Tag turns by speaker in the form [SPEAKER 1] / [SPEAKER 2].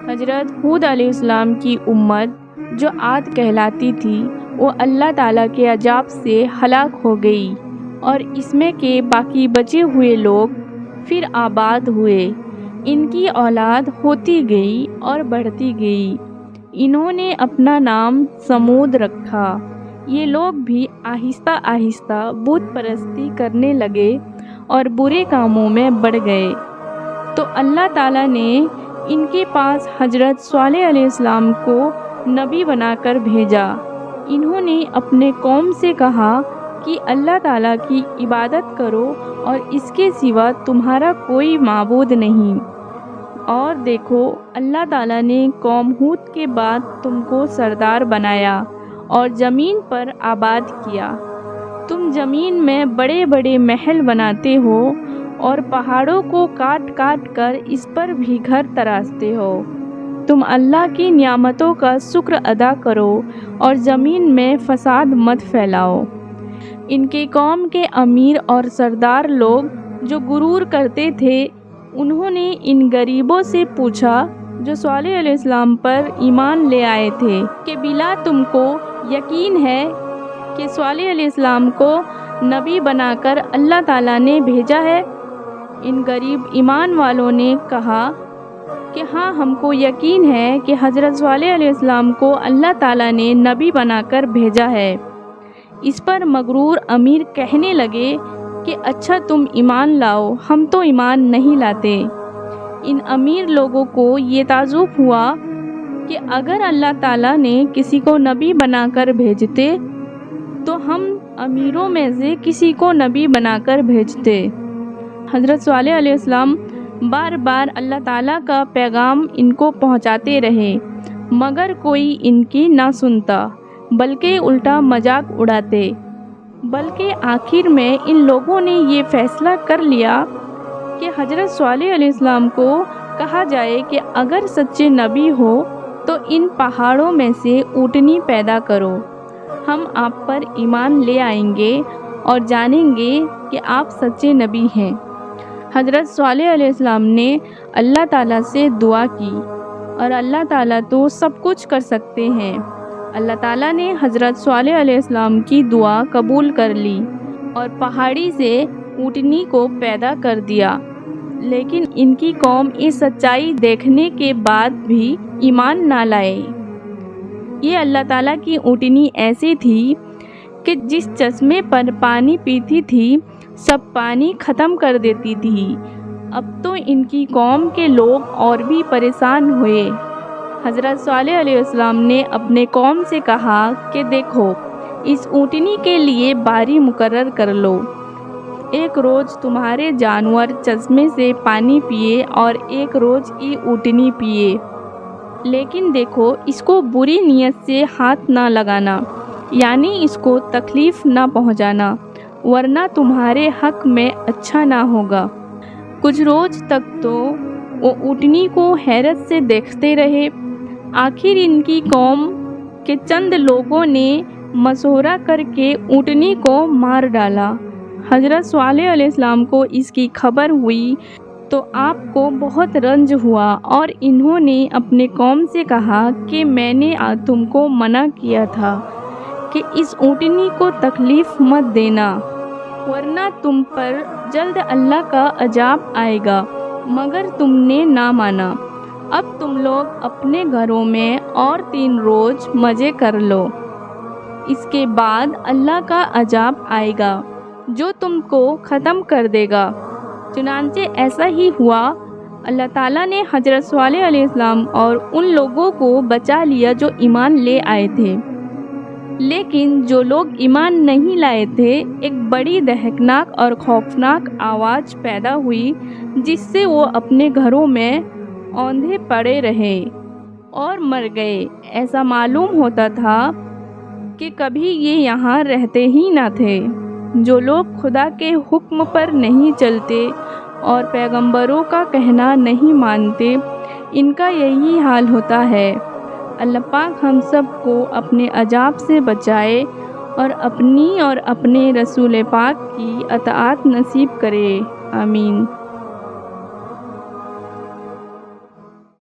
[SPEAKER 1] حضرت ہود علیہ السلام کی امت جو عاد کہلاتی تھی وہ اللہ تعالیٰ کے عذاب سے ہلاک ہو گئی، اور اس میں کے باقی بچے ہوئے لوگ پھر آباد ہوئے۔ ان کی اولاد ہوتی گئی اور بڑھتی گئی۔ انہوں نے اپنا نام سمود رکھا۔ یہ لوگ بھی آہستہ آہستہ بت پرستی کرنے لگے اور برے کاموں میں بڑھ گئے، تو اللہ تعالیٰ نے ان کے پاس حضرت صالح علیہ السلام کو نبی بنا کر بھیجا۔ انہوں نے اپنے قوم سے کہا کہ اللہ تعالیٰ کی عبادت کرو اور اس کے سوا تمہارا کوئی معبود نہیں۔ اور دیکھو، اللہ تعالیٰ نے قوم ہود کے بعد تم کو سردار بنایا اور زمین پر آباد کیا۔ تم زمین میں بڑے بڑے محل بناتے ہو اور پہاڑوں کو کاٹ کاٹ کر اس پر بھی گھر تراشتے ہو۔ تم اللہ کی نعمتوں کا شکر ادا کرو اور زمین میں فساد مت پھیلاؤ۔ ان کے قوم کے امیر اور سردار لوگ جو غرور کرتے تھے، انہوں نے ان غریبوں سے پوچھا جو صالح علیہ السلام پر ایمان لے آئے تھے کہ بلا تم کو یقین ہے کہ صالح علیہ السلام کو نبی بنا کر اللہ تعالیٰ نے بھیجا ہے؟ ان غریب ایمان والوں نے کہا کہ ہاں، ہم کو یقین ہے کہ حضرت صالح علیہ السلام کو اللہ تعالیٰ نے نبی بنا کر بھیجا ہے۔ اس پر مغرور امیر کہنے لگے کہ اچھا، تم ایمان لاؤ، ہم تو ایمان نہیں لاتے۔ ان امیر لوگوں کو یہ تعجب ہوا کہ اگر اللہ تعالیٰ نے کسی کو نبی بنا کر بھیجتے تو ہم امیروں میں سے کسی کو نبی بنا کر بھیجتے۔ حضرت صالح علیہ السلام بار بار اللہ تعالیٰ کا پیغام ان کو پہنچاتے رہے، مگر کوئی ان کی نہ سنتا، بلکہ الٹا مذاق اڑاتے۔ بلکہ آخر میں ان لوگوں نے یہ فیصلہ کر لیا کہ حضرت صالح علیہ السلام کو کہا جائے کہ اگر سچے نبی ہو تو ان پہاڑوں میں سے اونٹنی پیدا کرو، ہم آپ پر ایمان لے آئیں گے اور جانیں گے کہ آپ سچے نبی ہیں۔ حضرت صالح علیہ السلام نے اللہ تعالیٰ سے دعا کی، اور اللہ تعالیٰ تو سب کچھ کر سکتے ہیں۔ اللہ تعالیٰ نے حضرت صالح علیہ السلام کی دعا قبول کر لی اور پہاڑی سے اونٹنی کو پیدا کر دیا۔ لیکن ان کی قوم یہ سچائی دیکھنے کے بعد بھی ایمان نہ لائے۔ یہ اللہ تعالیٰ کی اونٹنی ایسی تھی کہ جس چشمے پر پانی پیتی تھی سب پانی ختم کر دیتی تھی۔ اب تو ان کی قوم کے لوگ اور بھی پریشان ہوئے۔ حضرت صالح علیہ السلام نے اپنے قوم سے کہا کہ دیکھو، اس اونٹنی کے لیے باری مقرر کر لو۔ ایک روز تمہارے جانور چشمے سے پانی پیے اور ایک روز یہ اونٹنی پیے، لیکن دیکھو، اس کو بری نیت سے ہاتھ نہ لگانا، یعنی اس کو تکلیف نہ پہنچانا، ورنہ تمہارے حق میں اچھا نہ ہوگا۔ کچھ روز تک تو وہ اونٹنی کو حیرت سے دیکھتے رہے۔ آخر ان کی قوم کے چند لوگوں نے مشورہ کر کے اونٹنی کو مار ڈالا۔ حضرت صالح علیہ السلام کو اس کی خبر ہوئی تو آپ کو بہت رنج ہوا، اور انہوں نے اپنے قوم سے کہا کہ میں نے تم کو منع کیا تھا کہ اس اونٹنی کو تکلیف مت دینا، ورنہ تم پر جلد اللہ کا عذاب آئے گا، مگر تم نے نہ مانا۔ اب تم لوگ اپنے گھروں میں اور 3 روز مزے کر لو، اس کے بعد اللہ کا عذاب آئے گا جو تم کو ختم کر دے گا۔ چنانچہ ایسا ہی ہوا۔ اللہ تعالیٰ نے حضرت صالح علیہ السلام اور ان لوگوں کو بچا لیا جو ایمان لے آئے تھے، لیکن جو لوگ ایمان نہیں لائے تھے، ایک بڑی دہشتناک اور خوفناک آواز پیدا ہوئی جس سے وہ اپنے گھروں میں اوندھے پڑے رہے اور مر گئے۔ ایسا معلوم ہوتا تھا کہ کبھی یہ یہاں رہتے ہی نہ تھے۔ جو لوگ خدا کے حکم پر نہیں چلتے اور پیغمبروں کا کہنا نہیں مانتے، ان کا یہی حال ہوتا ہے۔ اللہ پاک ہم سب کو اپنے عذاب سے بچائے اور اپنی اور اپنے رسول پاک کی اطاعت نصیب کرے۔ آمین۔